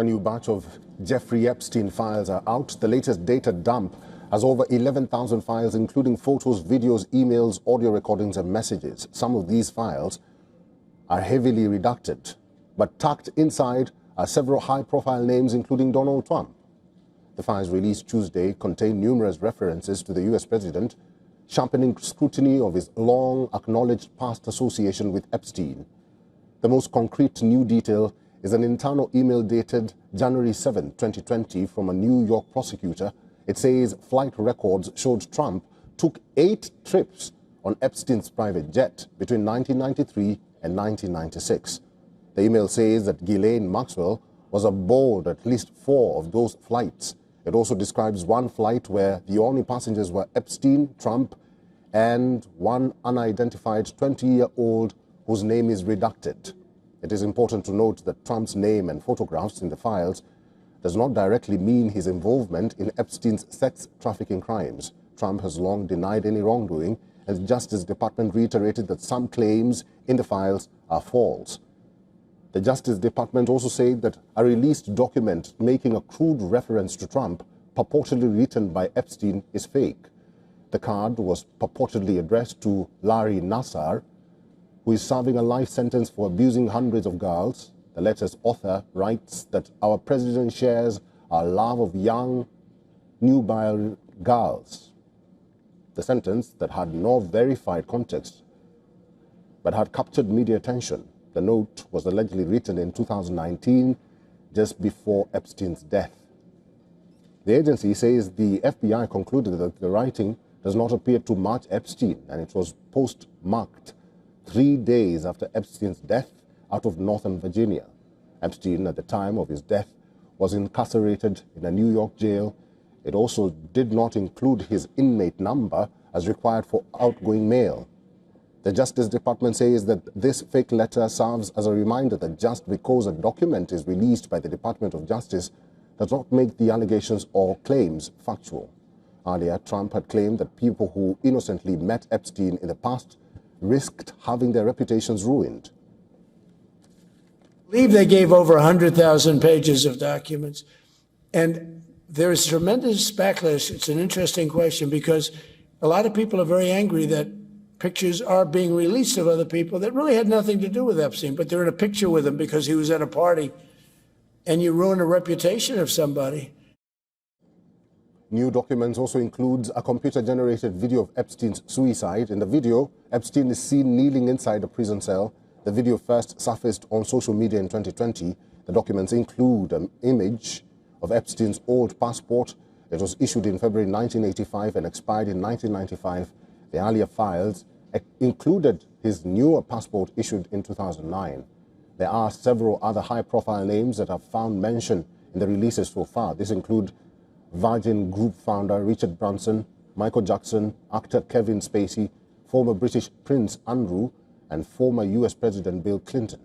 A new batch of Jeffrey Epstein files are out. The latest data dump has over 11,000 files, including photos, videos, emails, audio recordings, and messages. Some of these files are heavily redacted, but tucked inside are several high-profile names, including Donald Trump. The files released Tuesday contain numerous references to the U.S. president, sharpening scrutiny of his long-acknowledged past association with Epstein. The most concrete new detail is an internal email dated January 7, 2020 from a New York prosecutor. It says flight records showed Trump took 8 trips on Epstein's private jet between 1993 and 1996. The email says that Ghislaine Maxwell was aboard at least 4 of those flights. It also describes one flight where the only passengers were Epstein, Trump, and one unidentified 20-year-old whose name is redacted. It is important to note that Trump's name and photographs in the files does not directly mean his involvement in Epstein's sex trafficking crimes. Trump has long denied any wrongdoing, and the Justice Department reiterated that some claims in the files are false. The Justice Department also said that a released document making a crude reference to Trump, purportedly written by Epstein, is fake. The card was purportedly addressed to Larry Nassar, who is serving a life sentence for abusing hundreds of girls. The letter's author writes that our president shares our love of young, nubile girls. The sentence, that had no verified context but had captured media attention. The note was allegedly written in 2019, just before Epstein's death. The agency says the FBI concluded that the writing does not appear to match Epstein, and it was postmarked 3 days after Epstein's death out of Northern Virginia. Epstein, at the time of his death, was incarcerated in a New York jail. It also did not include his inmate number as required for outgoing mail. The Justice Department says that this fake letter serves as a reminder that just because a document is released by the Department of Justice does not make the allegations or claims factual. Earlier, Trump had claimed that people who innocently met Epstein in the past risked having their reputations ruined. I believe they gave over 100,000 pages of documents. And there is tremendous backlash. It's an interesting question because a lot of people are very angry that pictures are being released of other people that really had nothing to do with Epstein, but they're in a picture with him because he was at a party, and you ruin a reputation of somebody. New documents also includes a computer-generated video of Epstein's suicide. In the video, Epstein is seen kneeling inside a prison cell. The video first surfaced on social media in 2020. The documents include an image of Epstein's old passport. It was issued in February 1985 and expired in 1995. The earlier files included his newer passport issued in 2009. There are several other high-profile names that have found mention in the releases so far. These include Virgin Group founder Richard Branson, Michael Jackson, actor Kevin Spacey, former British Prince Andrew, and former U.S. President Bill Clinton.